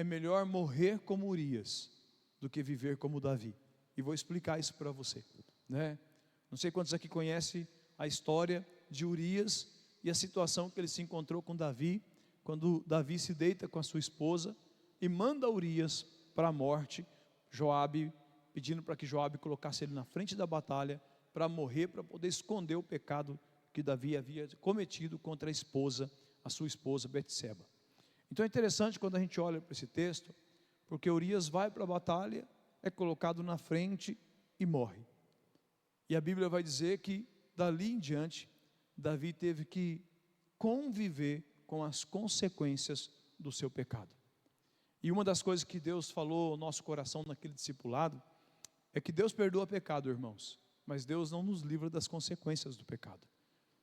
é melhor morrer como Urias do que viver como Davi. E vou explicar isso para você, né? Não sei quantos aqui conhecem a história de Urias e a situação que ele se encontrou com Davi, quando Davi se deita com a sua esposa e manda Urias para a morte, Joabe, pedindo para que Joabe colocasse ele na frente da batalha, para morrer, para poder esconder o pecado que Davi havia cometido contra a sua esposa Betseba. Então é interessante quando a gente olha para esse texto, porque Urias vai para a batalha, é colocado na frente e morre. E a Bíblia vai dizer que dali em diante, Davi teve que conviver com as consequências do seu pecado. E uma das coisas que Deus falou ao nosso coração naquele discipulado, é que Deus perdoa pecado, irmãos, mas Deus não nos livra das consequências do pecado.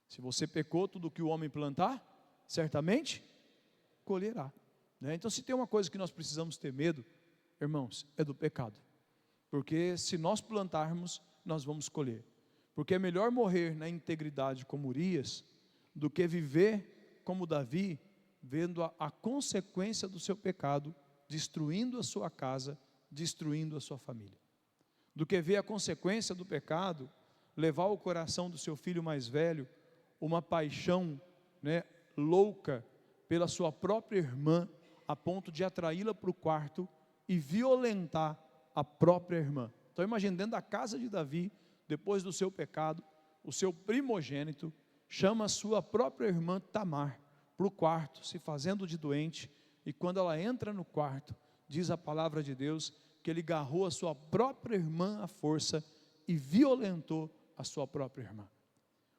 Se você pecou, tudo que o homem plantar, certamente colherá, né? Então se tem uma coisa que nós precisamos ter medo, irmãos, é do pecado, porque se nós plantarmos, nós vamos colher, porque é melhor morrer na integridade como Urias, do que viver como Davi, vendo a consequência do seu pecado, destruindo a sua casa, destruindo a sua família, do que ver a consequência do pecado, levar ao coração do seu filho mais velho, uma paixão, né, louca, pela sua própria irmã, a ponto de atraí-la para o quarto e violentar a própria irmã. Então imagine, dentro da casa de Davi, depois do seu pecado, o seu primogênito chama a sua própria irmã Tamar para o quarto, se fazendo de doente, e quando ela entra no quarto, diz a palavra de Deus, que ele agarrou a sua própria irmã à força e violentou a sua própria irmã.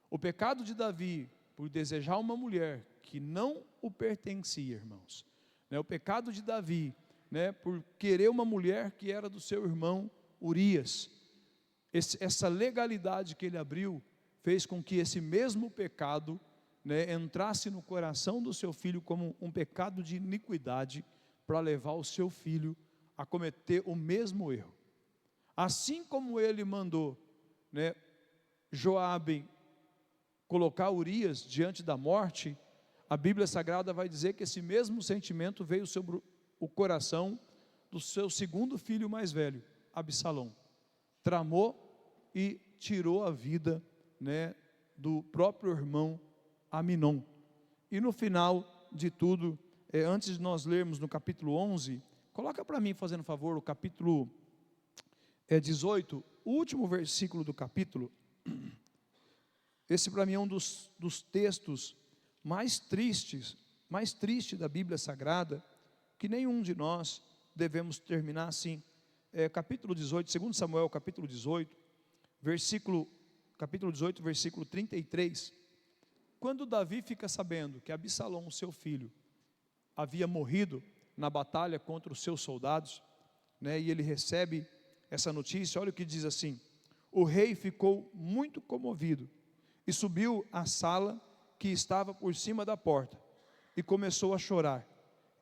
O pecado de Davi, por desejar uma mulher que não o pertencia, irmãos, né? O pecado de Davi, né, por querer uma mulher que era do seu irmão Urias, essa legalidade que ele abriu, fez com que esse mesmo pecado, né, entrasse no coração do seu filho como um pecado de iniquidade, para levar o seu filho a cometer o mesmo erro. Assim como ele mandou, né, Joabe colocar Urias diante da morte, a Bíblia Sagrada vai dizer que esse mesmo sentimento veio sobre o coração do seu segundo filho mais velho, Absalão. Tramou e tirou a vida, né, do próprio irmão Aminon. E no final de tudo, antes de nós lermos no capítulo 11, coloca para mim, fazendo favor, o capítulo 18, o último versículo do capítulo. Esse para mim é um dos textos mais triste da Bíblia Sagrada, que nenhum de nós devemos terminar assim. Capítulo 18, 2 Samuel, capítulo 18, capítulo 18, versículo 33. Quando Davi fica sabendo que Absalão, seu filho, havia morrido na batalha contra os seus soldados, né, e ele recebe essa notícia, olha o que diz assim: o rei ficou muito comovido e subiu à sala que estava por cima da porta e começou a chorar,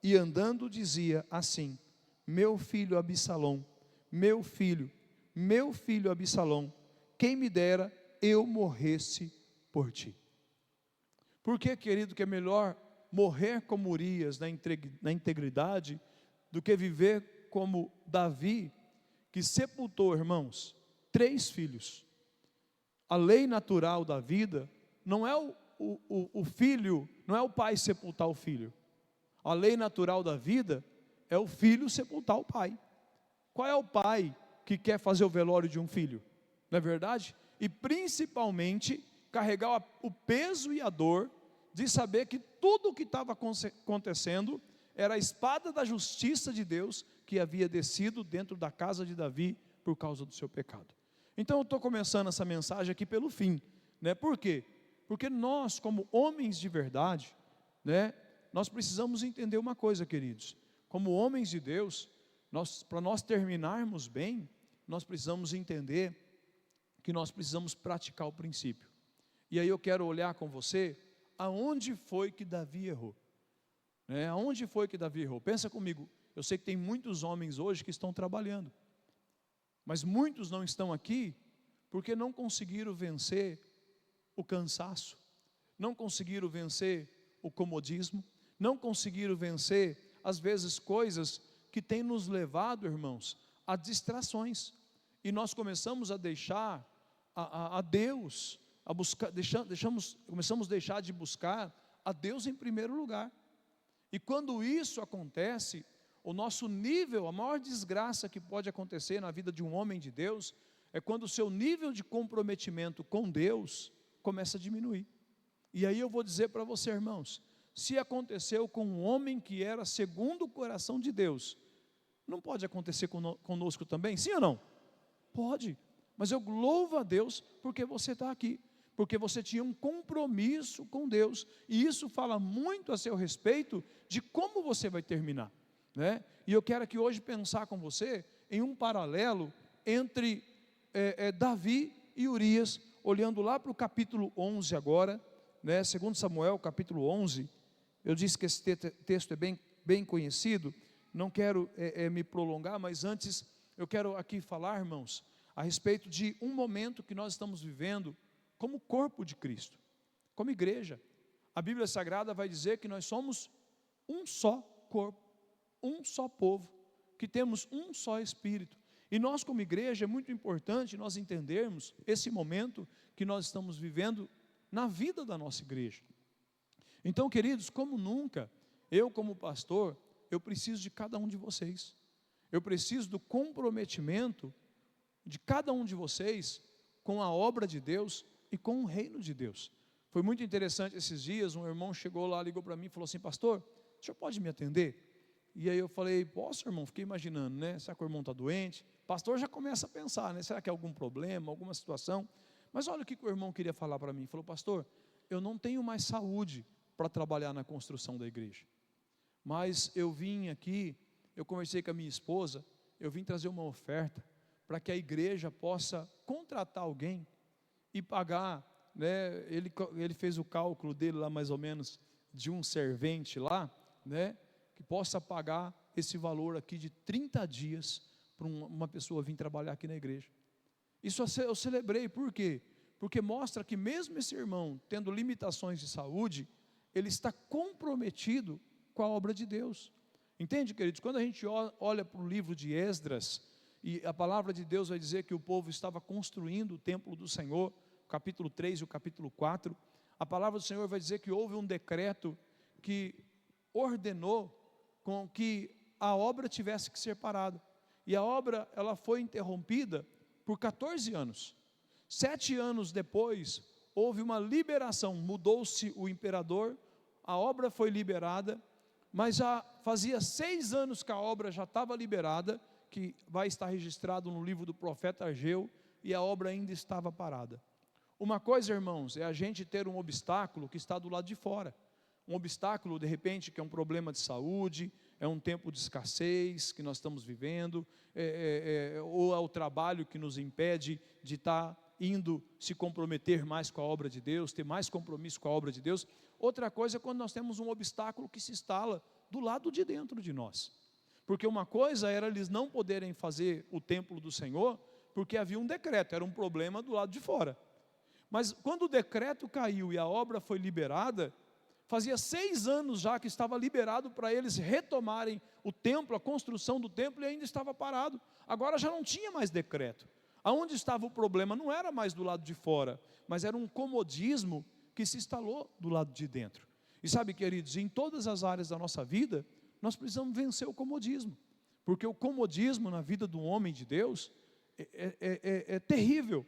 e andando dizia assim: meu filho Absalão, meu filho Absalão, quem me dera eu morresse por ti. Por que, querido, que é melhor morrer como Urias na integridade, do que viver como Davi, que sepultou, irmãos, 3 filhos. A lei natural da vida não é o filho, não é o pai sepultar o filho. A lei natural da vida é o filho sepultar o pai. Qual é o pai que quer fazer o velório de um filho? Não é verdade? E principalmente carregar o peso e a dor de saber que tudo o que estava acontecendo era a espada da justiça de Deus que havia descido dentro da casa de Davi por causa do seu pecado. Então eu estou começando essa mensagem aqui pelo fim, né? Por quê? Porque nós, como homens de verdade, né, nós precisamos entender uma coisa, queridos. Como homens de Deus, para nós terminarmos bem, nós precisamos entender que nós precisamos praticar o princípio. E aí eu quero olhar com você aonde foi que Davi errou, né? Aonde foi que Davi errou? Pensa comigo. Eu sei que tem muitos homens hoje que estão trabalhando, mas muitos não estão aqui porque não conseguiram vencer o cansaço, não conseguiram vencer o comodismo, não conseguiram vencer às vezes, coisas que têm nos levado, irmãos, a distrações. E nós começamos a deixar a Deus, a buscar, começamos a deixar de buscar a Deus em primeiro lugar. E quando isso acontece, o nosso nível, a maior desgraça que pode acontecer na vida de um homem de Deus, é quando o seu nível de comprometimento com Deus começa a diminuir. E aí eu vou dizer para você, irmãos, se aconteceu com um homem que era segundo o coração de Deus, não pode acontecer conosco também? Sim ou não? Pode, mas eu louvo a Deus porque você está aqui, porque você tinha um compromisso com Deus, e isso fala muito a seu respeito de como você vai terminar, né? E eu quero aqui hoje pensar com você em um paralelo entre Davi e Urias, olhando lá para o capítulo 11 agora, né? 2 Samuel capítulo 11, eu disse que esse texto é bem conhecido, não quero me prolongar, mas antes eu quero aqui falar, irmãos, a respeito de um momento que nós estamos vivendo como corpo de Cristo, como igreja. A Bíblia Sagrada vai dizer que nós somos um só corpo, um só povo, que temos um só Espírito. E nós como igreja é muito importante nós entendermos esse momento que nós estamos vivendo na vida da nossa igreja. Então, queridos, como nunca, eu como pastor, eu preciso de cada um de vocês. Eu preciso do comprometimento de cada um de vocês com a obra de Deus e com o reino de Deus. Foi muito interessante esses dias, um irmão chegou lá, ligou para mim e falou assim: pastor, o senhor pode me atender? E aí eu falei: posso, irmão? Fiquei imaginando, né? Será que o irmão está doente? O pastor já começa a pensar, né? Será que é algum problema, alguma situação? Mas olha o que o irmão queria falar para mim. Ele falou: pastor, eu não tenho mais saúde para trabalhar na construção da igreja, mas eu vim aqui, eu conversei com a minha esposa, eu vim trazer uma oferta para que a igreja possa contratar alguém e pagar, né? Ele fez o cálculo dele lá mais ou menos de um servente lá, né? Que possa pagar esse valor aqui de 30 dias para uma pessoa vir trabalhar aqui na igreja. Isso eu celebrei, por quê? Porque mostra que mesmo esse irmão tendo limitações de saúde, ele está comprometido com a obra de Deus. Entende, queridos? Quando a gente olha para o livro de Esdras, e a palavra de Deus vai dizer que o povo estava construindo o templo do Senhor, o capítulo 3 e o capítulo 4, a palavra do Senhor vai dizer que houve um decreto que ordenou com que a obra tivesse que ser parada, e a obra ela foi interrompida por 14 anos, 7 anos depois, houve uma liberação, mudou-se o imperador, a obra foi liberada, mas já fazia 6 anos que a obra já estava liberada, que vai estar registrado no livro do profeta Ageu, e a obra ainda estava parada. Uma coisa, irmãos, é a gente ter um obstáculo que está do lado de fora, um obstáculo de repente que é um problema de saúde, é um tempo de escassez que nós estamos vivendo, ou é o trabalho que nos impede de estar indo se comprometer mais com a obra de Deus, ter mais compromisso com a obra de Deus. Outra coisa é quando nós temos um obstáculo que se instala do lado de dentro de nós, porque uma coisa era eles não poderem fazer o templo do Senhor, porque havia um decreto, era um problema do lado de fora, mas quando o decreto caiu e a obra foi liberada, fazia 6 anos já que estava liberado para eles retomarem o templo, a construção do templo, e ainda estava parado. Agora já não tinha mais decreto. Aonde estava o problema não era mais do lado de fora, mas era um comodismo que se instalou do lado de dentro. E sabe, queridos, em todas as áreas da nossa vida, nós precisamos vencer o comodismo, porque o comodismo na vida do homem de Deus é terrível.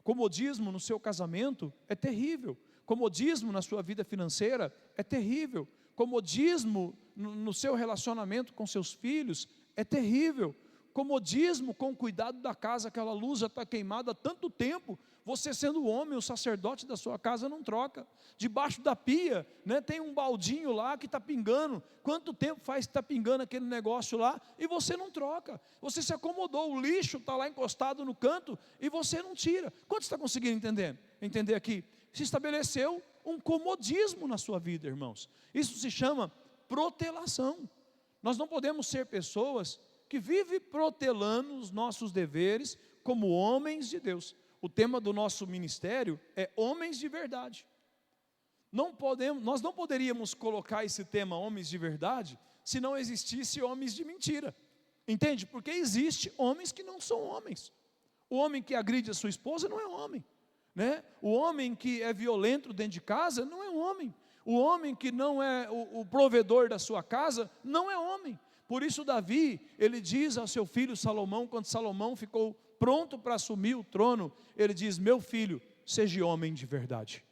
Comodismo no seu casamento é terrível. Comodismo na sua vida financeira é terrível. Comodismo no seu relacionamento com seus filhos é terrível. Comodismo com o cuidado da casa, aquela luz já está queimada há tanto tempo, você sendo o homem, o sacerdote da sua casa não troca. Debaixo da pia, né, tem um baldinho lá que está pingando, quanto tempo faz que está pingando aquele negócio lá, e você não troca, você se acomodou, o lixo está lá encostado no canto, e você não tira. Quanto está conseguindo entender aqui? Se estabeleceu um comodismo na sua vida, irmãos. Isso se chama protelação. Nós não podemos ser pessoas que vivem protelando os nossos deveres como homens de Deus. O tema do nosso ministério é homens de verdade. Nós não poderíamos colocar esse tema homens de verdade se não existisse homens de mentira. Entende? Porque existe homens que não são homens. O homem que agride a sua esposa não é homem, né? O homem que é violento dentro de casa não é homem. O homem que não é o provedor da sua casa não é homem. Por isso Davi, ele diz ao seu filho Salomão, quando Salomão ficou pronto para assumir o trono, ele diz: meu filho, seja homem de verdade.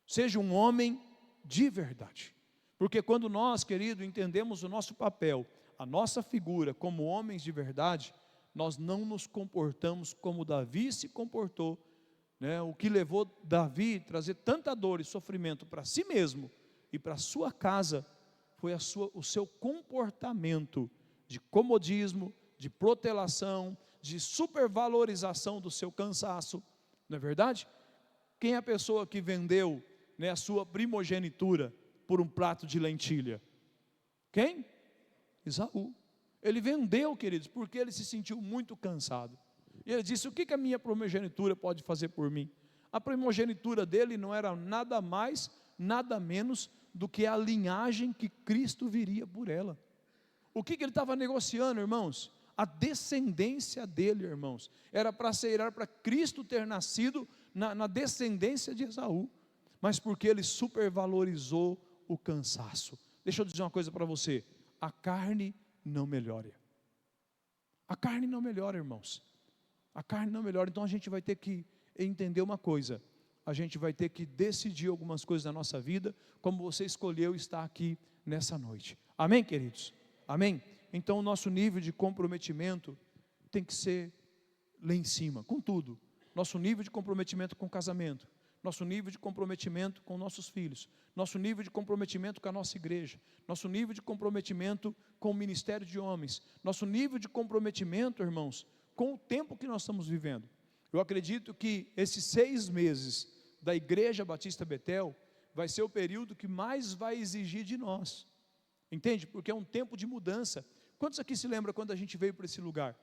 Seja um homem de verdade. Porque quando nós, querido, entendemos o nosso papel, a nossa figura como homens de verdade, nós não nos comportamos como Davi se comportou, né? O que levou Davi a trazer tanta dor e sofrimento para si mesmo e para a sua casa, foi o seu comportamento de comodismo, de protelação, de supervalorização do seu cansaço, não é verdade? Quem é a pessoa que vendeu, né, a sua primogenitura por um prato de lentilha? Quem? Esaú. Ele vendeu, queridos, porque ele se sentiu muito cansado. E ele disse: o que a minha primogenitura pode fazer por mim? A primogenitura dele não era nada mais, nada menos do que a linhagem que Cristo viria por ela. O que ele estava negociando, irmãos? A descendência dele, irmãos. Era para Cristo ter nascido na descendência de Esaú. Mas porque ele supervalorizou o cansaço. Deixa eu dizer uma coisa para você: a carne não melhora. A carne não melhora, irmãos. A carne não melhora. Então a gente vai ter que entender uma coisa: a gente vai ter que decidir algumas coisas na nossa vida, como você escolheu estar aqui nessa noite. Amém, queridos? Amém? Então o nosso nível de comprometimento tem que ser lá em cima, com tudo. Nosso nível de comprometimento com o casamento, nosso nível de comprometimento com nossos filhos, nosso nível de comprometimento com a nossa igreja, nosso nível de comprometimento com o ministério de homens, nosso nível de comprometimento, irmãos, com o tempo que nós estamos vivendo. Eu acredito que esses 6 meses da Igreja Batista Betel vai ser o período que mais vai exigir de nós, entende? Porque é um tempo de mudança. Quantos aqui se lembram quando a gente veio para esse lugar?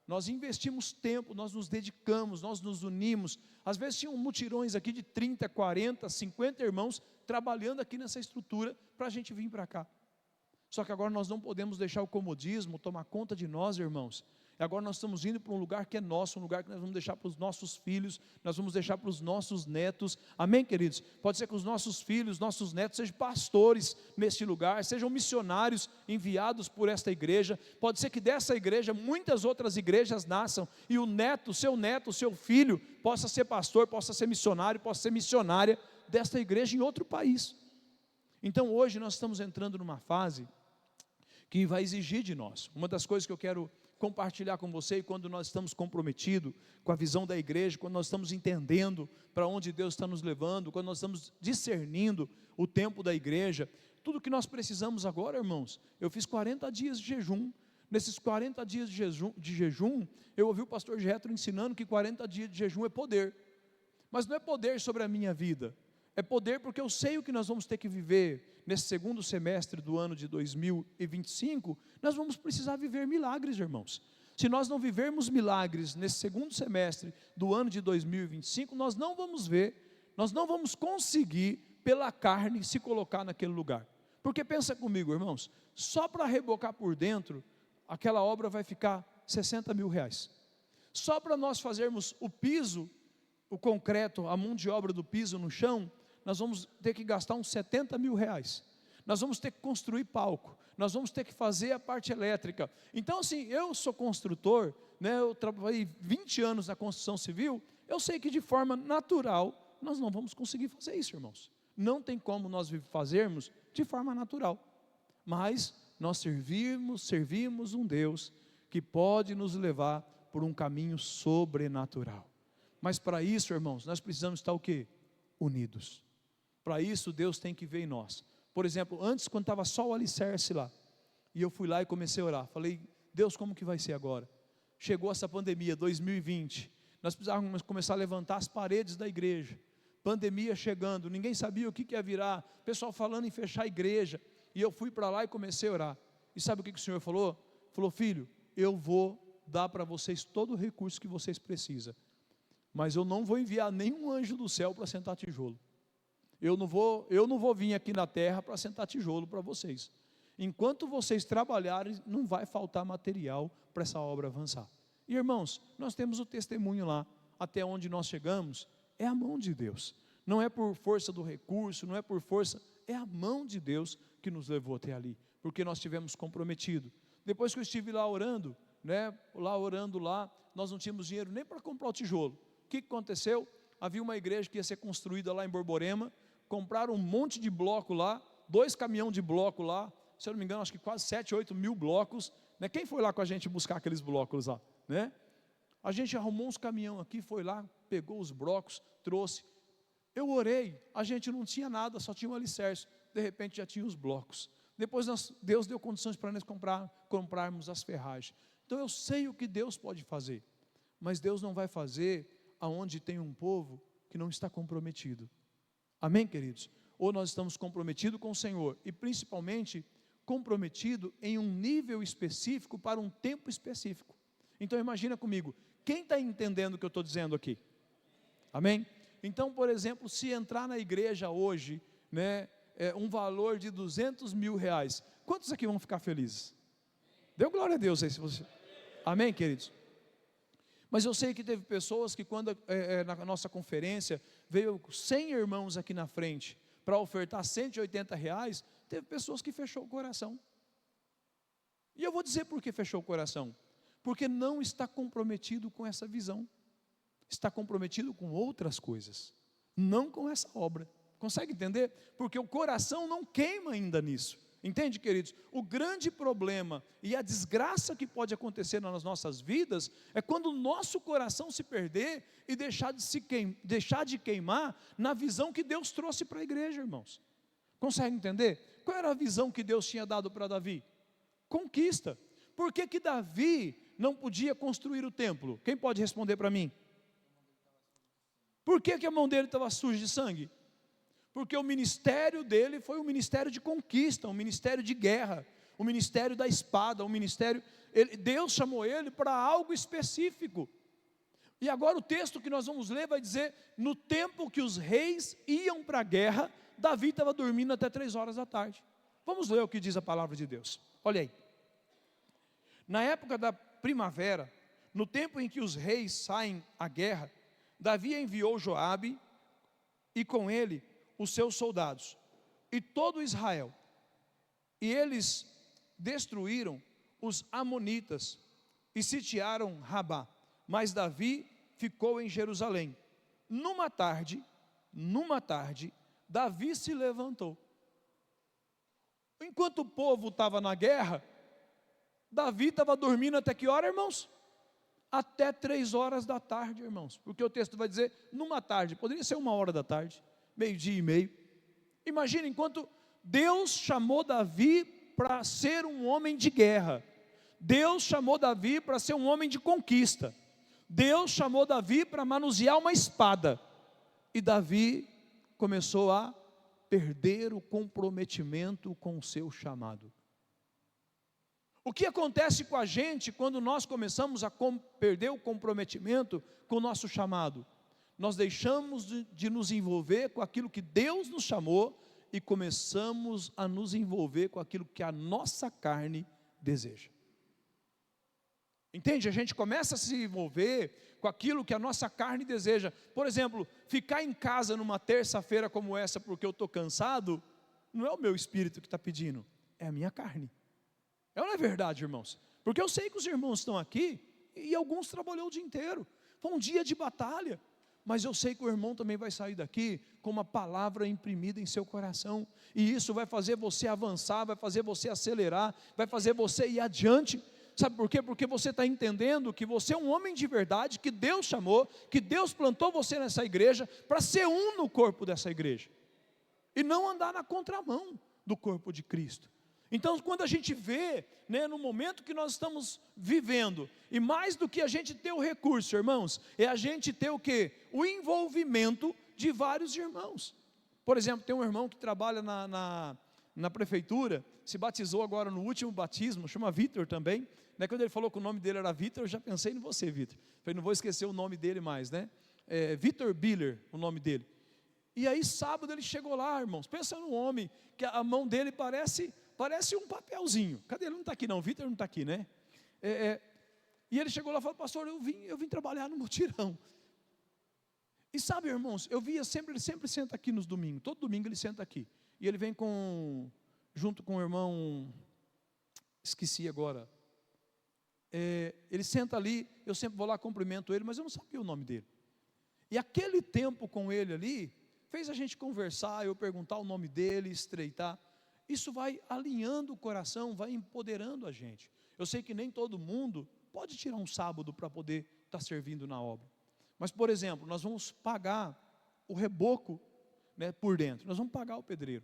Nós investimos tempo, nós nos dedicamos, nós nos unimos. Às vezes tinham mutirões aqui de 30, 40, 50 irmãos trabalhando aqui nessa estrutura para a gente vir para cá. Só que agora nós não podemos deixar o comodismo tomar conta de nós, irmãos. E agora nós estamos indo para um lugar que é nosso, um lugar que nós vamos deixar para os nossos filhos, nós vamos deixar para os nossos netos. Amém, queridos? Pode ser que os nossos filhos, nossos netos sejam pastores neste lugar, sejam missionários enviados por esta igreja. Pode ser que dessa igreja muitas outras igrejas nasçam e o neto, o seu filho possa ser pastor, possa ser missionário, possa ser missionária desta igreja em outro país. Então hoje nós estamos entrando numa fase que vai exigir de nós. Uma das coisas que eu quero compartilhar com você, e quando nós estamos comprometidos com a visão da igreja, quando nós estamos entendendo para onde Deus está nos levando, quando nós estamos discernindo o tempo da igreja, tudo que nós precisamos agora, irmãos, eu fiz 40 dias de jejum. Nesses 40 dias de jejum, eu ouvi o pastor Jetro ensinando que 40 dias de jejum é poder, mas não é poder sobre a minha vida, é poder porque eu sei o que nós vamos ter que viver nesse segundo semestre do ano de 2025, nós vamos precisar viver milagres, irmãos. Se nós não vivermos milagres nesse segundo semestre do ano de 2025, nós não vamos ver, nós não vamos conseguir, pela carne, se colocar naquele lugar. Porque pensa comigo, irmãos, só para rebocar por dentro, aquela obra vai ficar 60 mil reais. Só para nós fazermos o piso, o concreto, a mão de obra do piso no chão, nós vamos ter que gastar uns 70 mil reais. Nós vamos ter que construir palco, nós vamos ter que fazer a parte elétrica. Então assim, eu sou construtor, né, eu trabalhei 20 anos na construção civil, eu sei que de forma natural, nós não vamos conseguir fazer isso, irmãos. Não tem como nós fazermos de forma natural, mas nós servimos um Deus que pode nos levar por um caminho sobrenatural. Mas para isso, irmãos, nós precisamos estar o quê? Unidos. Para isso Deus tem que ver em nós. Por exemplo, antes quando estava só o alicerce lá, e eu fui lá e comecei a orar, falei: Deus, como que vai ser agora? Chegou essa pandemia, 2020, nós precisávamos começar a levantar as paredes da igreja, pandemia chegando, ninguém sabia o que ia virar, pessoal falando em fechar a igreja, e eu fui para lá e comecei a orar, e sabe o que o Senhor falou? Falou: filho, eu vou dar para vocês todo o recurso que vocês precisam, mas eu não vou enviar nenhum anjo do céu para sentar tijolo. Eu não vou vir aqui na terra para sentar tijolo para vocês. enquanto vocês trabalharem, não vai faltar material para essa obra avançar. E irmãos, nós temos o testemunho lá, até onde nós chegamos, é a mão de Deus. Não é por força do recurso, não é por força, é a mão de Deus que nos levou até ali, porque nós tivemos comprometido. Depois que eu estive lá orando, nós não tínhamos dinheiro nem para comprar o tijolo. O que aconteceu? Havia uma igreja que ia ser construída lá em Borborema, compraram um monte de bloco lá, 2 caminhões de bloco lá, se eu não me engano, acho que quase 7, 8 mil blocos, né? Quem foi lá com a gente buscar aqueles blocos lá, né? A gente arrumou uns caminhões aqui, foi lá, pegou os blocos, trouxe. Eu orei, a gente não tinha nada, só tinha um alicerce, de repente já tinha os blocos. Depois Deus deu condições para nós comprarmos as ferragens. Então eu sei o que Deus pode fazer, mas Deus não vai fazer aonde tem um povo que não está comprometido. Amém, queridos? Ou nós estamos comprometidos com o Senhor, e principalmente comprometido em um nível específico para um tempo específico. Então imagina comigo, quem está entendendo o que eu estou dizendo aqui? Amém? Então, por exemplo, se entrar na igreja hoje, né, um valor de 200 mil reais, quantos aqui vão ficar felizes? Deu glória a Deus aí, se você... Amém, queridos? Mas eu sei que teve pessoas que quando na nossa conferência, veio 100 irmãos aqui na frente, para ofertar 180 reais, teve pessoas que fechou o coração. E eu vou dizer por que fechou o coração. Porque não está comprometido com essa visão. Está comprometido com outras coisas, não com essa obra. Consegue entender? Porque o coração não queima ainda nisso. Entende, queridos? O grande problema e a desgraça que pode acontecer nas nossas vidas é quando o nosso coração se perder e deixar de queimar na visão que Deus trouxe para a igreja, irmãos. Consegue entender? Qual era a visão que Deus tinha dado para Davi? Conquista. Por que Davi não podia construir o templo? Quem pode responder para mim? Por que a mão dele estava suja de sangue? Porque o ministério dele foi um ministério de conquista, um ministério de guerra, um ministério da espada, um ministério... Deus chamou ele para algo específico. E agora o texto que nós vamos ler vai dizer, no tempo que os reis iam para a guerra, Davi estava dormindo até 3 horas da tarde. Vamos ler o que diz a palavra de Deus. Olha aí. Na época da primavera, no tempo em que os reis saem à guerra, Davi enviou Joabe e com ele os seus soldados e todo Israel. E eles destruíram os amonitas e sitiaram Rabá. Mas Davi ficou em Jerusalém. Numa tarde, Davi se levantou. Enquanto o povo estava na guerra, Davi estava dormindo até que hora, irmãos? Até 3 horas da tarde, irmãos. Porque o texto vai dizer, numa tarde, poderia ser 1 hora da tarde, 12:30. Imagina, enquanto Deus chamou Davi para ser um homem de guerra. Deus chamou Davi para ser um homem de conquista. Deus chamou Davi para manusear uma espada. E Davi começou a perder o comprometimento com o seu chamado. O que acontece com a gente quando nós começamos a perder o comprometimento com o nosso chamado? Nós deixamos de nos envolver com aquilo que Deus nos chamou e começamos a nos envolver com aquilo que a nossa carne deseja. Entende? A gente começa a se envolver com aquilo que a nossa carne deseja. Por exemplo, ficar em casa numa terça-feira como essa porque eu estou cansado, não é o meu espírito que está pedindo, é a minha carne. É ou não é verdade, irmãos? Porque eu sei que os irmãos estão aqui e alguns trabalhou o dia inteiro. Foi um dia de batalha. Mas eu sei que o irmão também vai sair daqui com uma palavra imprimida em seu coração. E isso vai fazer você avançar, vai fazer você acelerar, vai fazer você ir adiante. Sabe por quê? Porque você está entendendo que você é um homem de verdade, que Deus chamou, que Deus plantou você nessa igreja para ser um no corpo dessa igreja. E não andar na contramão do corpo de Cristo. Então, quando a gente vê, né, no momento que nós estamos vivendo, e mais do que a gente ter o recurso, irmãos, é a gente ter o quê? O envolvimento de vários irmãos. Por exemplo, tem um irmão que trabalha na prefeitura, se batizou agora no último batismo, chama Vitor também, né? Quando ele falou que o nome dele era Vitor, eu já pensei em você, Vitor. Falei, não vou esquecer o nome dele mais, né? Vitor Biller, o nome dele. E aí sábado ele chegou lá, irmãos, pensa no homem, que a mão dele parece parece um papelzinho. Cadê ele? Não está aqui não, o Vitor não está aqui, né? E ele chegou lá e falou: pastor, eu vim trabalhar no mutirão. E sabe, irmãos, ele sempre senta aqui nos domingos, todo domingo ele senta aqui. E ele vem junto com o irmão, esqueci agora. Ele senta ali, eu sempre vou lá, cumprimento ele, mas eu não sabia o nome dele. E aquele tempo com ele ali, fez a gente conversar, eu perguntar o nome dele, estreitar. Isso vai alinhando o coração, vai empoderando a gente. Eu sei que nem todo mundo pode tirar um sábado para poder estar servindo na obra. Mas, por exemplo, nós vamos pagar o reboco, né, por dentro, nós vamos pagar o pedreiro.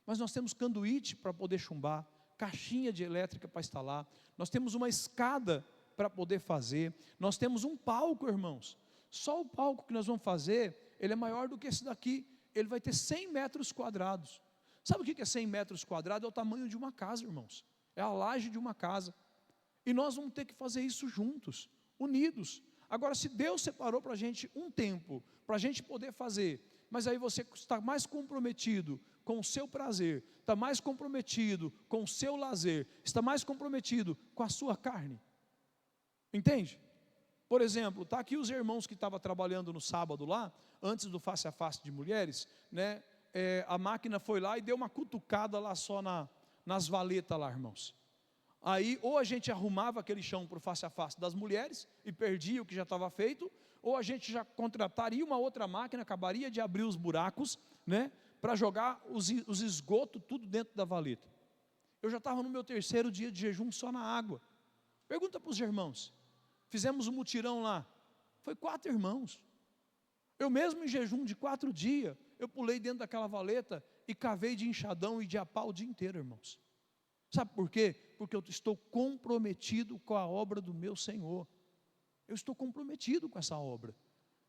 Mas nós temos canduíte para poder chumbar, caixinha de elétrica para instalar, nós temos uma escada para poder fazer, nós temos um palco, irmãos. Só o palco que nós vamos fazer, ele é maior do que esse daqui, ele vai ter 100 metros quadrados. Sabe o que é 100 metros quadrados? É o tamanho de uma casa, irmãos, é a laje de uma casa. E nós vamos ter que fazer isso juntos, unidos. Agora, se Deus separou para a gente um tempo, para a gente poder fazer, mas aí você está mais comprometido com o seu prazer, está mais comprometido com o seu lazer, está mais comprometido com a sua carne, entende? Por exemplo, está aqui os irmãos que estavam trabalhando no sábado lá, antes do face a face de mulheres, né? A máquina foi lá e deu uma cutucada lá só nas valetas lá, irmãos. Aí, ou a gente arrumava aquele chão para o face a face das mulheres e perdia o que já estava feito, ou a gente já contrataria uma outra máquina, acabaria de abrir os buracos, né, para jogar os esgotos tudo dentro da valeta. Eu já estava no meu 3º dia de jejum só na água. Pergunta para os irmãos, fizemos um mutirão lá, foi 4 irmãos. Eu mesmo em jejum de 4 dias, eu pulei dentro daquela valeta e cavei de enxadão e de a pau o dia inteiro, irmãos. Sabe por quê? Porque eu estou comprometido com a obra do meu Senhor. Eu estou comprometido com essa obra,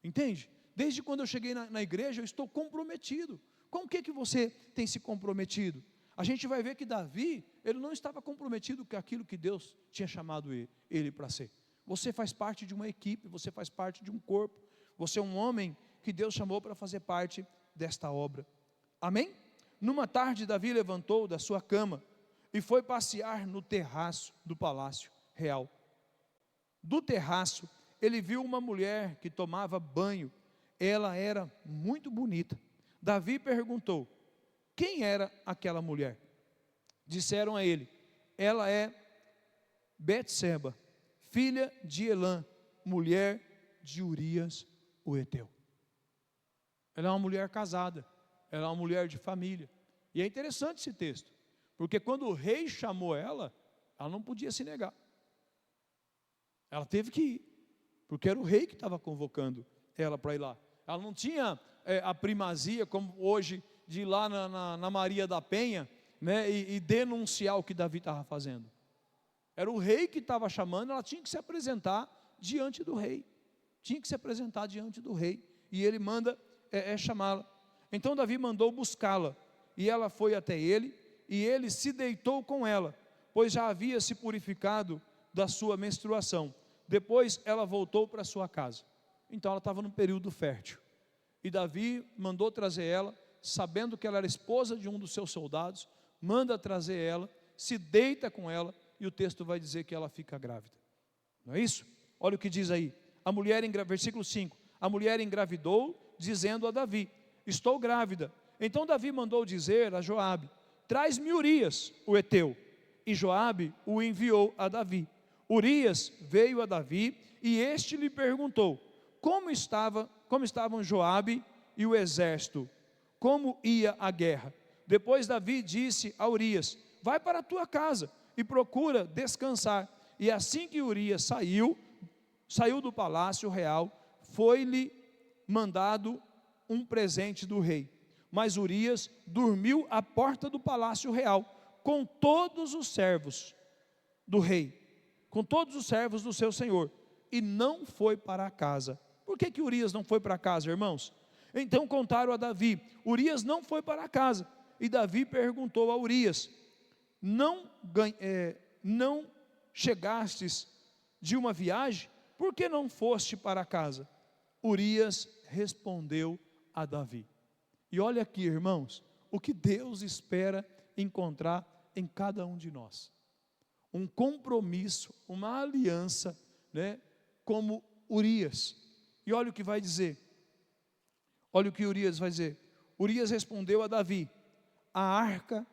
entende? Desde quando eu cheguei na igreja, eu estou comprometido. Com o que você tem se comprometido? A gente vai ver que Davi, ele não estava comprometido com aquilo que Deus tinha chamado ele para ser. Você faz parte de uma equipe, você faz parte de um corpo, você é um homem que Deus chamou para fazer parte desta obra. Amém? Numa tarde, Davi levantou da sua cama e foi passear no terraço do palácio real. Do terraço, ele viu uma mulher que tomava banho. Ela era muito bonita. Davi perguntou: quem era aquela mulher? Disseram a ele: ela é Betseba, filha de Elã, mulher de Urias o Heteu. Ela é uma mulher casada, ela é uma mulher de família. E é interessante esse texto, porque quando o rei chamou ela não podia se negar. Ela teve que ir, porque era o rei que estava convocando ela para ir lá. Ela não tinha a primazia, como hoje, de ir lá na Maria da Penha, né, e denunciar o que Davi estava fazendo. Era o rei que estava chamando, ela tinha que se apresentar diante do rei. Tinha que se apresentar diante do rei. E ele manda chamá-la. Então Davi mandou buscá-la, e ela foi até ele, e ele se deitou com ela, pois já havia se purificado da sua menstruação. Depois ela voltou para sua casa. Então ela estava no período fértil, e Davi mandou trazer ela, sabendo que ela era esposa de um dos seus soldados, manda trazer ela, se deita com ela, e o texto vai dizer que ela fica grávida. Não é isso? Olha o que diz aí, versículo 5, a mulher engravidou, dizendo a Davi: estou grávida. Então Davi mandou dizer a Joabe: traz-me Urias, o Heteu. E Joabe o enviou a Davi. Urias veio a Davi, e este lhe perguntou como estavam Joabe e o exército, como ia a guerra. Depois Davi disse a Urias: vai para a tua casa e procura descansar. E assim que Urias saiu do palácio real, foi-lhe mandado um presente do rei. Mas Urias dormiu à porta do palácio real, com todos os servos do rei, com todos os servos do seu senhor, e não foi para a casa. Por que Urias não foi para casa, irmãos? Então contaram a Davi: Urias não foi para a casa. E Davi perguntou a Urias: não chegastes de uma viagem? Por que não foste para casa? Urias respondeu a Davi. E olha aqui, irmãos, o que Deus espera encontrar em cada um de nós. Um compromisso, uma aliança, né, como Urias. E olha o que vai dizer. Olha o que Urias vai dizer. Urias respondeu a Davi: a arca,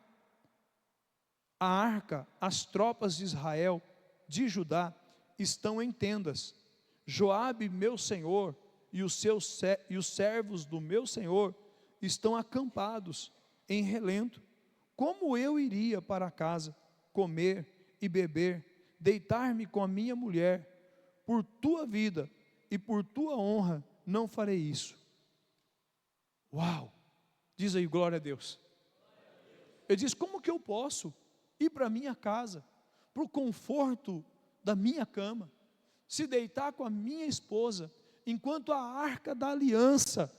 as tropas de Israel, de Judá, estão em tendas. Joabe, meu senhor, e os servos do meu senhor estão acampados em relento. Como eu iria para casa, comer e beber, deitar-me com a minha mulher? Por tua vida e por tua honra não farei isso. Uau! Diz aí, glória a Deus. Ele diz: como que eu posso ir para a minha casa, para o conforto da minha cama, se deitar com a minha esposa, enquanto a arca da aliança,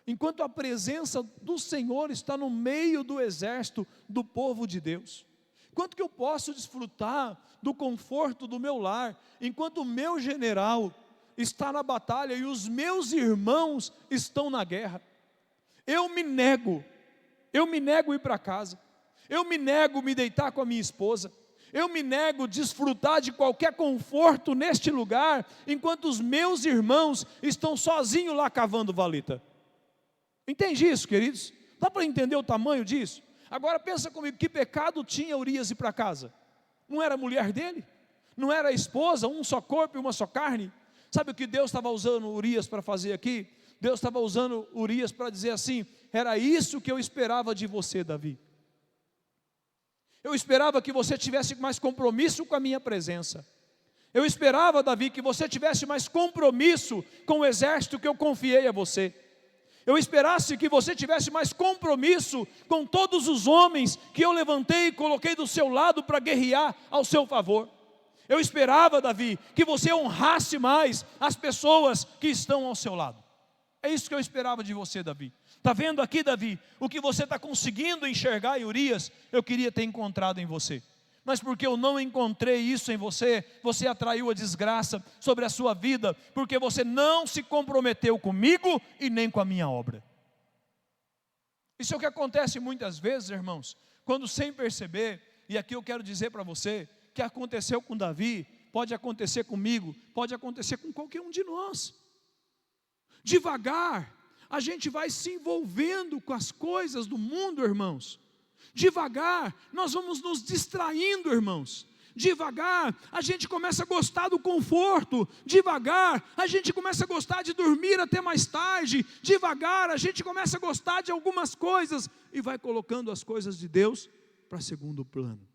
enquanto a presença do Senhor está no meio do exército do povo de Deus? Quanto que eu posso desfrutar do conforto do meu lar, enquanto o meu general está na batalha e os meus irmãos estão na guerra? Eu me nego a ir para casa, eu me nego a me deitar com a minha esposa, eu me nego a desfrutar de qualquer conforto neste lugar, enquanto os meus irmãos estão sozinhos lá cavando valeta. Entende isso, queridos? Dá para entender o tamanho disso? Agora pensa comigo, que pecado tinha Urias ir para casa? Não era a mulher dele? Não era a esposa, um só corpo e uma só carne? Sabe o que Deus estava usando Urias para fazer aqui? Deus estava usando Urias para dizer assim: era isso que eu esperava de você, Davi. Eu esperava que você tivesse mais compromisso com a minha presença. Eu esperava, Davi, que você tivesse mais compromisso com o exército que eu confiei a você. Eu esperasse que você tivesse mais compromisso com todos os homens que eu levantei e coloquei do seu lado para guerrear ao seu favor. Eu esperava, Davi, que você honrasse mais as pessoas que estão ao seu lado. É isso que eu esperava de você, Davi. Está vendo aqui, Davi, o que você está conseguindo enxergar em Urias? Eu queria ter encontrado em você. Mas porque eu não encontrei isso em você, você atraiu a desgraça sobre a sua vida, porque você não se comprometeu comigo e nem com a minha obra. Isso é o que acontece muitas vezes, irmãos, quando sem perceber, e aqui eu quero dizer para você, que aconteceu com Davi, pode acontecer comigo, pode acontecer com qualquer um de nós. Devagar, a gente vai se envolvendo com as coisas do mundo, irmãos. Devagar, nós vamos nos distraindo, irmãos. Devagar, a gente começa a gostar do conforto. Devagar, a gente começa a gostar de dormir até mais tarde. Devagar, a gente começa a gostar de algumas coisas e vai colocando as coisas de Deus para segundo plano.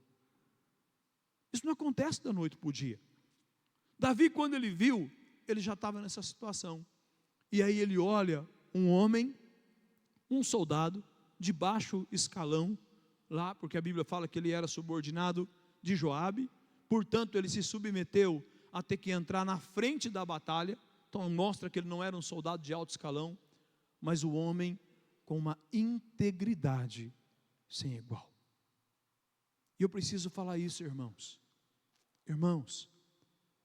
Isso não acontece da noite para o dia. Davi, quando ele viu, ele já estava nessa situação. E aí ele olha um homem, um soldado, de baixo escalão, lá, porque a Bíblia fala que ele era subordinado de Joabe, portanto ele se submeteu a ter que entrar na frente da batalha, então mostra que ele não era um soldado de alto escalão, mas o homem com uma integridade sem igual. E eu preciso falar isso, irmãos. Irmãos,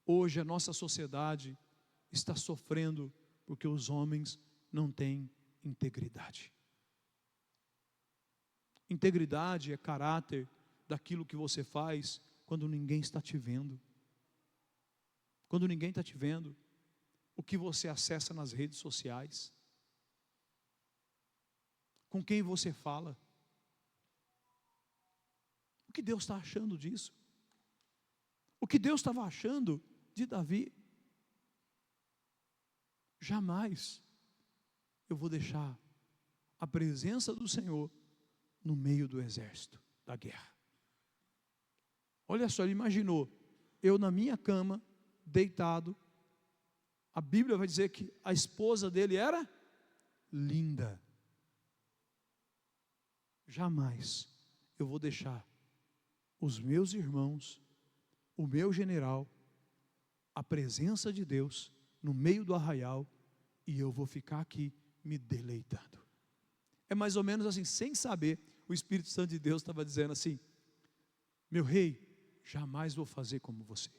hoje a nossa sociedade está sofrendo porque os homens não têm integridade. Integridade é caráter daquilo que você faz quando ninguém está te vendo. Quando ninguém está te vendo, o que você acessa nas redes sociais, com quem você fala. O que Deus está achando disso? O que Deus estava achando de Davi? Jamais eu vou deixar a presença do Senhor no meio do exército da guerra. Olha só, ele imaginou, eu na minha cama, deitado, a Bíblia vai dizer que a esposa dele era linda. Jamais eu vou deixar os meus irmãos, o meu general, a presença de Deus no meio do arraial, e eu vou ficar aqui me deleitando. É mais ou menos assim, sem saber, o Espírito Santo de Deus estava dizendo assim: meu rei, jamais vou fazer como você.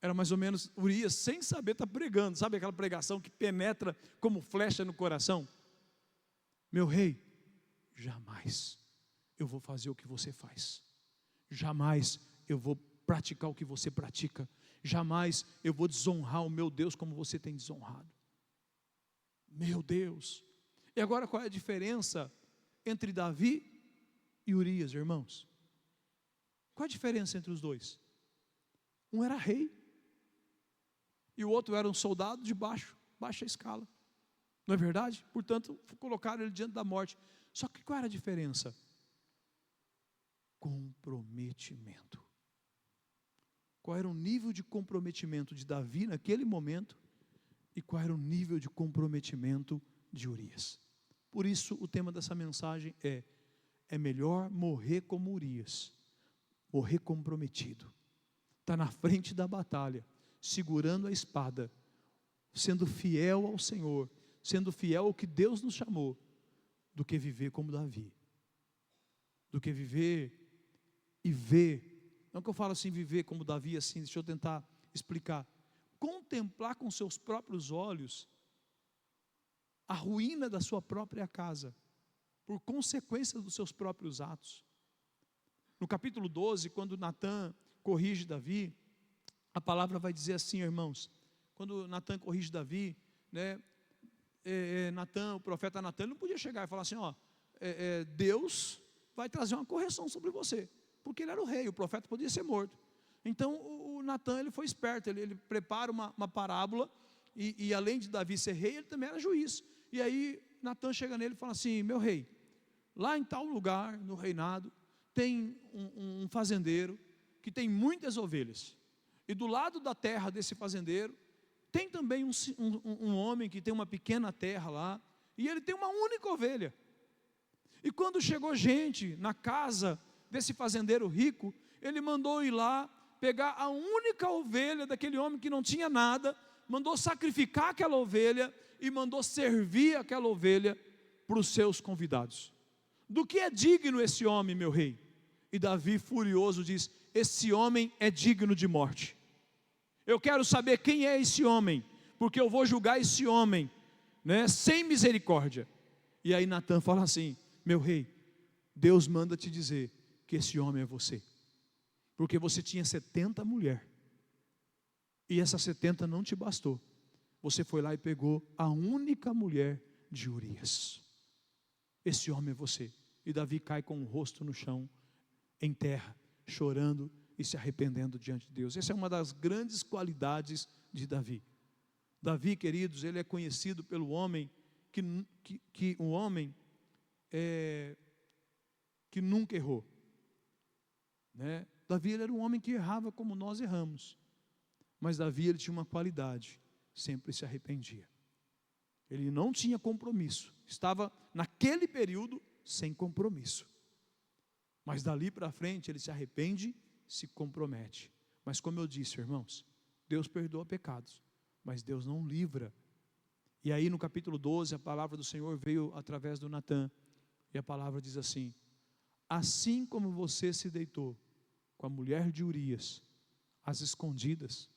Era mais ou menos Urias, sem saber, está pregando, sabe aquela pregação que penetra como flecha no coração? Meu rei, jamais eu vou fazer o que você faz. Jamais eu vou praticar o que você pratica. Jamais eu vou desonrar o meu Deus como você tem desonrado. Meu Deus. E agora qual é a diferença entre Davi e Urias, irmãos? Qual a diferença entre os dois? Um era rei e o outro era um soldado de baixa escala. Não é verdade? Portanto, colocaram ele diante da morte. Só que qual era a diferença? Comprometimento. Qual era o nível de comprometimento de Davi naquele momento e qual era o nível de comprometimento de Urias? Por isso o tema dessa mensagem é melhor morrer como Urias, morrer comprometido, está na frente da batalha, segurando a espada, sendo fiel ao Senhor, sendo fiel ao que Deus nos chamou, do que viver como Davi, do que viver e ver. Não que eu falo assim, viver como Davi, assim, deixa eu tentar explicar. Contemplar com seus próprios olhos a ruína da sua própria casa, por consequência dos seus próprios atos. No capítulo 12, quando Natã corrige Davi, a palavra vai dizer assim, irmãos, quando Natã corrige Davi, né, Natã, o profeta Natã, ele não podia chegar e falar assim, Deus vai trazer uma correção sobre você, porque ele era o rei, o profeta podia ser morto. Então o Natã, ele foi esperto, ele prepara uma parábola, e além de Davi ser rei, ele também era juiz. E aí Natã chega nele e fala assim, meu rei, lá em tal lugar, no reinado, tem um fazendeiro que tem muitas ovelhas, e do lado da terra desse fazendeiro, tem também um homem que tem uma pequena terra lá, e ele tem uma única ovelha. E quando chegou gente na casa desse fazendeiro rico, ele mandou ir lá, pegar a única ovelha daquele homem que não tinha nada, mandou sacrificar aquela ovelha, e mandou servir aquela ovelha para os seus convidados. Do que é digno esse homem, meu rei? E Davi, furioso, diz, esse homem é digno de morte. Eu quero saber quem é esse homem, porque eu vou julgar esse homem, né, sem misericórdia. E aí Natã fala assim, meu rei, Deus manda te dizer que esse homem é você, porque você tinha 70 mulheres, e essas 70 não te bastou, você foi lá e pegou a única mulher de Urias. Esse homem é você. E Davi cai com o rosto no chão, em terra, chorando e se arrependendo diante de Deus. Essa é uma das grandes qualidades de Davi. Davi, queridos, ele é conhecido pelo homem que nunca errou, né? Davi, ele era um homem que errava como nós erramos, mas Davi, ele tinha uma qualidade, sempre se arrependia. Ele não tinha compromisso, estava naquele período sem compromisso, mas dali para frente ele se arrepende, se compromete. Mas como eu disse, irmãos, Deus perdoa pecados, mas Deus não livra. E aí no capítulo 12, a palavra do Senhor veio através do Natã, e a palavra diz assim, assim como você se deitou com a mulher de Urias, às escondidas,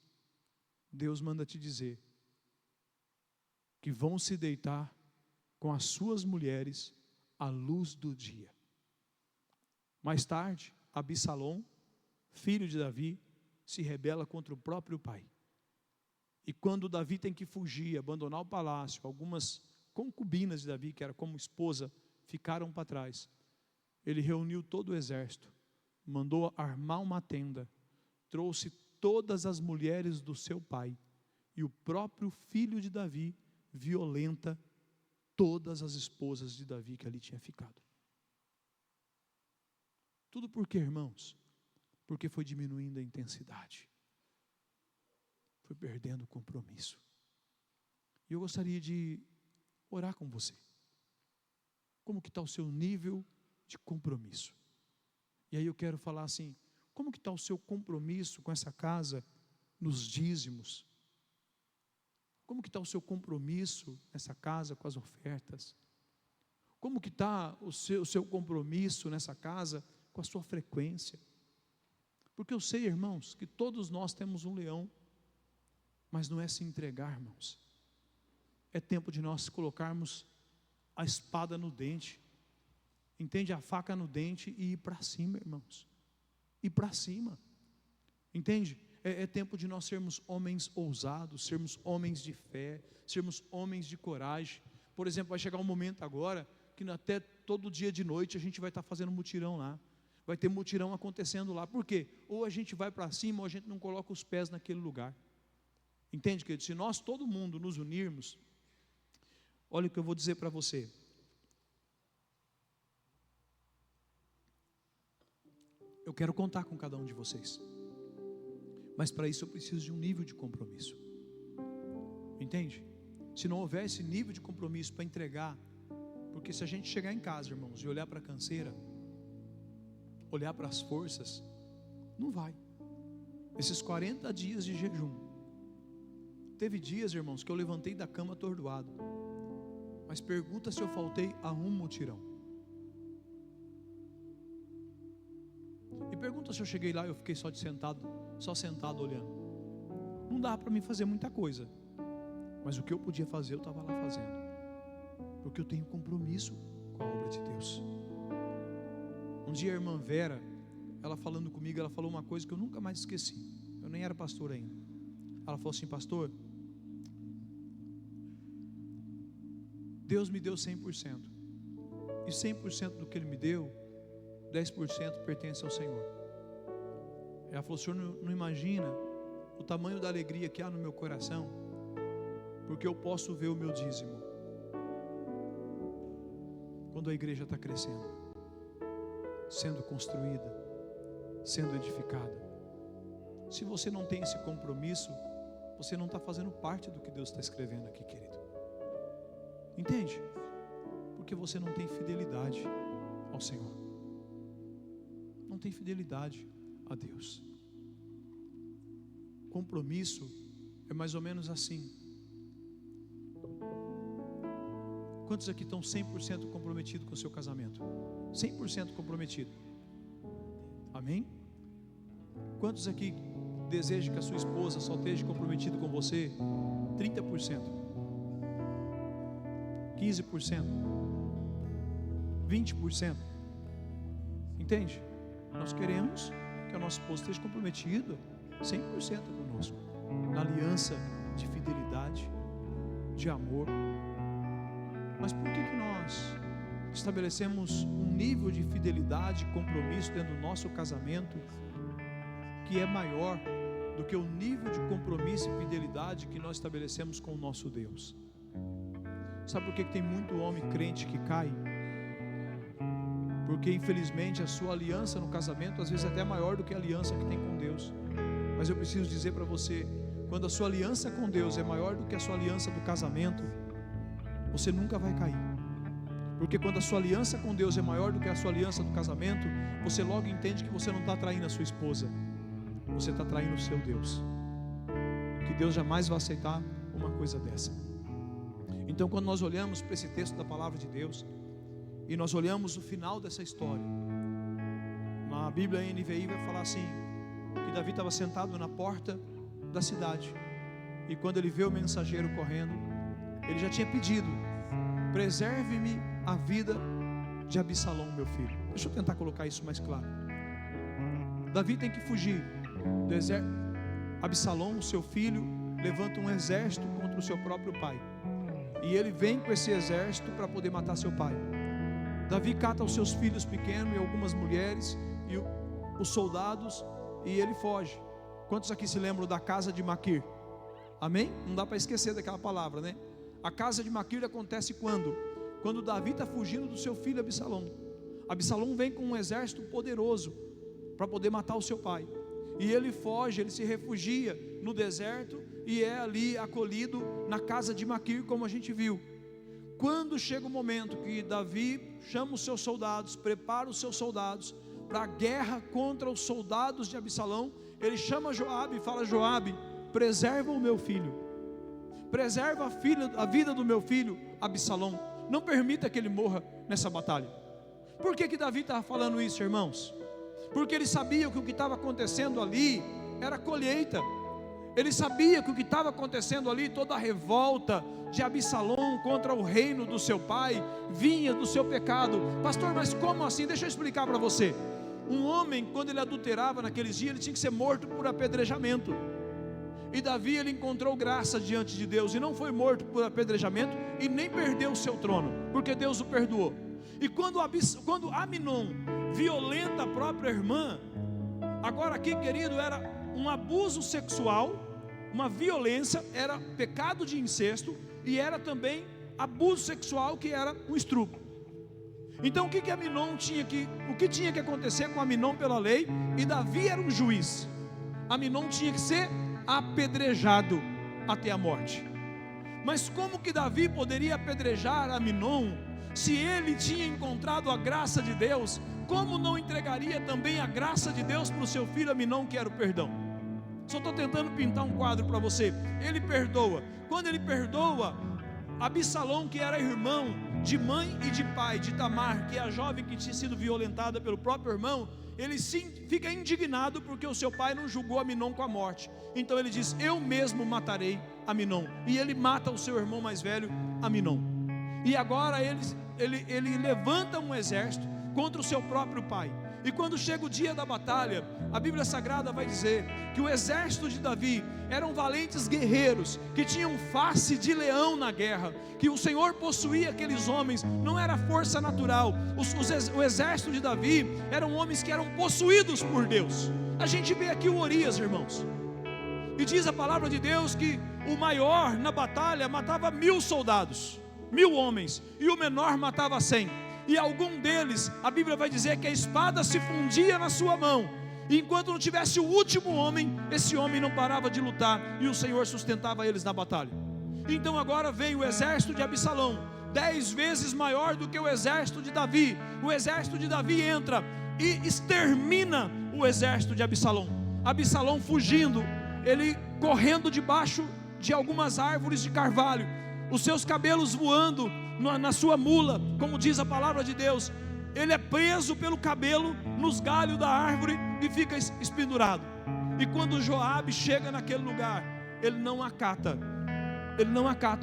Deus manda te dizer, que vão se deitar com as suas mulheres à luz do dia. Mais tarde, Absalom, filho de Davi, se rebela contra o próprio pai. E quando Davi tem que fugir, abandonar o palácio, algumas concubinas de Davi, que era como esposa, ficaram para trás. Ele reuniu todo o exército, mandou armar uma tenda, trouxe todas as mulheres do seu pai, e o próprio filho de Davi violenta todas as esposas de Davi que ali tinha ficado. Tudo por quê, irmãos? Porque foi diminuindo a intensidade, foi perdendo o compromisso. E eu gostaria de orar com você. Como que está o seu nível de compromisso? E aí eu quero falar assim, como que está o seu compromisso com essa casa nos dízimos? Como que está o seu compromisso nessa casa com as ofertas? Como que está o seu compromisso nessa casa com a sua frequência? Porque eu sei, irmãos, que todos nós temos um leão, mas não é se entregar, irmãos. É tempo de nós colocarmos a espada no dente, entende, a faca no dente e ir para cima, irmãos. Ir para cima, entende? É tempo de nós sermos homens ousados, sermos homens de fé, sermos homens de coragem. Por exemplo, vai chegar um momento agora que até todo dia de noite a gente vai estar fazendo mutirão lá. Vai ter mutirão acontecendo lá. Por quê? Ou a gente vai para cima ou a gente não coloca os pés naquele lugar. Entende, querido? Se nós, todo mundo, nos unirmos, olha o que eu vou dizer para você. Eu quero contar com cada um de vocês. Mas para isso eu preciso de um nível de compromisso. Entende? Se não houver esse nível de compromisso para entregar, porque se a gente chegar em casa, irmãos, e olhar para a canseira, olhar para as forças, não vai. Esses 40 dias de jejum, teve dias, irmãos, que eu levantei da cama atordoado, mas pergunta se eu faltei a um mutirão, e pergunta se eu cheguei lá e eu fiquei só sentado olhando. Não dá para mim fazer muita coisa, mas o que eu podia fazer eu estava lá fazendo, porque eu tenho compromisso com a obra de Deus. Um dia a irmã Vera, ela falando comigo, ela falou uma coisa que eu nunca mais esqueci. Eu nem era pastor ainda. Ela falou assim: pastor, Deus me deu 100%, e 100% do que Ele me deu, 10% pertence ao Senhor. Ela falou: o senhor não imagina o tamanho da alegria que há no meu coração, porque eu posso ver o meu dízimo quando a igreja está crescendo, sendo construída, sendo edificada. Se você não tem esse compromisso, você não está fazendo parte do que Deus está escrevendo aqui, querido. Entende? Porque você não tem fidelidade ao Senhor, não tem fidelidade a Deus. Compromisso é mais ou menos assim. Quantos aqui estão 100% comprometidos com o seu casamento? 100% comprometido. Amém? Quantos aqui desejam que a sua esposa só esteja comprometida com você? 30%, 15%, 20%. Entende? Nós queremos que a nossa esposa esteja comprometida 100% conosco, na aliança de fidelidade, de amor. Mas por que nós estabelecemos um nível de fidelidade e compromisso dentro do nosso casamento que é maior do que o nível de compromisso e fidelidade que nós estabelecemos com o nosso Deus? Sabe por que tem muito homem crente que cai? Porque infelizmente a sua aliança no casamento às vezes é até maior do que a aliança que tem com Deus. Mas eu preciso dizer para você, quando a sua aliança com Deus é maior do que a sua aliança do casamento, você nunca vai cair. Porque quando a sua aliança com Deus é maior do que a sua aliança do casamento, você logo entende que você não está traindo a sua esposa, você está traindo o seu Deus. Que Deus jamais vai aceitar uma coisa dessa. Então, quando nós olhamos para esse texto da palavra de Deus, e nós olhamos o final dessa história, na Bíblia NVI vai falar assim, que Davi estava sentado na porta da cidade, e quando ele vê o mensageiro correndo, ele já tinha pedido: preserve-me a vida de Absalão, meu filho. Deixa eu tentar colocar isso mais claro. Davi tem que fugir do exército. Absalão, seu filho, levanta um exército contra o seu próprio pai, e ele vem com esse exército para poder matar seu pai. Davi cata os seus filhos pequenos e algumas mulheres e os soldados, e ele foge. Quantos aqui se lembram da casa de Maquir? Amém? Não dá para esquecer daquela palavra, né? A casa de Maquir acontece quando? Quando Davi está fugindo do seu filho Absalão. Absalão vem com um exército poderoso para poder matar o seu pai, e ele foge, ele se refugia no deserto, e é ali acolhido na casa de Maquir, como a gente viu. Quando chega o momento que Davi chama os seus soldados, prepara os seus soldados para a guerra contra os soldados de Absalão, ele chama Joabe e fala: Joabe, preserva o meu filho, preserva a vida do meu filho Absalão, não permita que ele morra nessa batalha. Por que Davi estava falando isso, irmãos? Porque ele sabia que o que estava acontecendo ali era colheita, Ele sabia que o que estava acontecendo ali, toda a revolta de Absalão contra o reino do seu pai, vinha do seu pecado. Pastor, mas como assim? Deixa eu explicar para você. Um homem, quando ele adulterava naqueles dias, ele tinha que ser morto por apedrejamento. E Davi, ele encontrou graça diante de Deus, e não foi morto por apedrejamento, e nem perdeu o seu trono, porque Deus o perdoou. E quando Aminon violenta a própria irmã, agora aqui, querido, era um abuso sexual, uma violência, era pecado de incesto, e era também abuso sexual, que era um estupro. Então o que tinha que acontecer com Aminon pela lei? E Davi era um juiz. Aminon tinha que ser apedrejado até a morte. Mas como que Davi poderia apedrejar Aminon, se ele tinha encontrado a graça de Deus? Como não entregaria também a graça de Deus para o seu filho Aminon, que era o perdão? Só estou tentando pintar um quadro para você. Ele perdoa. Quando ele perdoa, Absalão, que era irmão de mãe e de pai de Tamar, que é a jovem que tinha sido violentada pelo próprio irmão, ele sim fica indignado porque o seu pai não julgou Aminon com a morte. Então ele diz: eu mesmo matarei Aminon. E ele mata o seu irmão mais velho, Aminon. E agora ele levanta um exército contra o seu próprio pai. E quando chega o dia da batalha, a Bíblia Sagrada vai dizer que o exército de Davi eram valentes guerreiros, que tinham face de leão na guerra, que o Senhor possuía aqueles homens, não era força natural. O exército de Davi eram homens que eram possuídos por Deus. A gente vê aqui o Urias, irmãos, e diz a palavra de Deus que o maior na batalha matava 1000 soldados, 1000 homens, e o menor matava 100. E algum deles, a Bíblia vai dizer que a espada se fundia na sua mão, e enquanto não tivesse o último homem, esse homem não parava de lutar, e o Senhor sustentava eles na batalha. Então agora vem o exército de Absalão, 10 vezes maior do que o exército de Davi. O exército de Davi entra e extermina o exército de Absalão. Absalão fugindo, ele correndo debaixo de algumas árvores de carvalho, os seus cabelos voando na sua mula, como diz a palavra de Deus. Ele é preso pelo cabelo nos galhos da árvore e fica espendurado. E quando Joabe chega naquele lugar, ele não acata,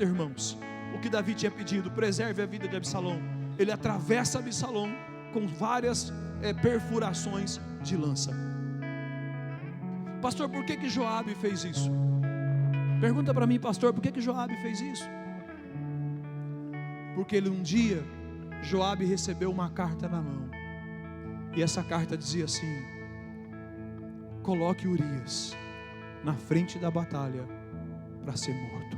irmãos, o que Davi tinha pedido: preserve a vida de Absalão. Ele atravessa Absalão com várias perfurações de lança. Pastor, por que Joabe fez isso? Pergunta para mim, pastor, por que Joabe fez isso? Porque um dia Joabe recebeu uma carta na mão, e essa carta dizia assim: coloque Urias na frente da batalha para ser morto.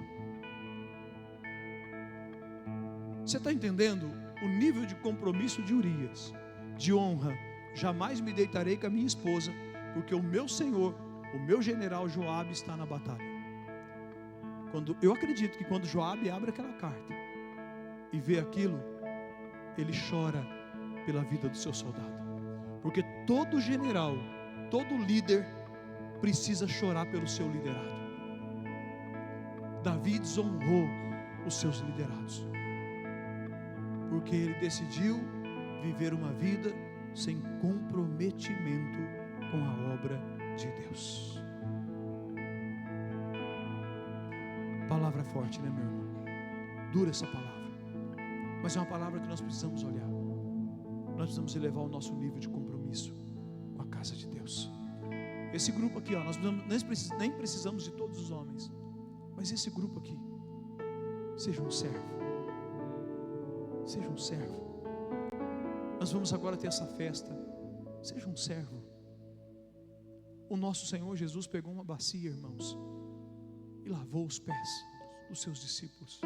Você está entendendo o nível de compromisso de Urias? De honra: jamais me deitarei com a minha esposa, porque o meu senhor, o meu general Joabe está na batalha. Eu acredito que quando Joabe abre aquela carta e vê aquilo, ele chora pela vida do seu soldado, porque todo general, todo líder precisa chorar pelo seu liderado. Davi desonrou os seus liderados, porque ele decidiu viver uma vida sem comprometimento com a obra de Deus. Palavra forte, né, meu irmão? Dura essa palavra, mas é uma palavra que nós precisamos olhar. Nós precisamos elevar o nosso nível de compromisso com a casa de Deus. Esse grupo aqui, nós nem precisamos de todos os homens, mas esse grupo aqui, seja um servo. Seja um servo. Nós vamos agora ter essa festa. Seja um servo. O nosso Senhor Jesus pegou uma bacia, irmãos, e lavou os pés dos seus discípulos.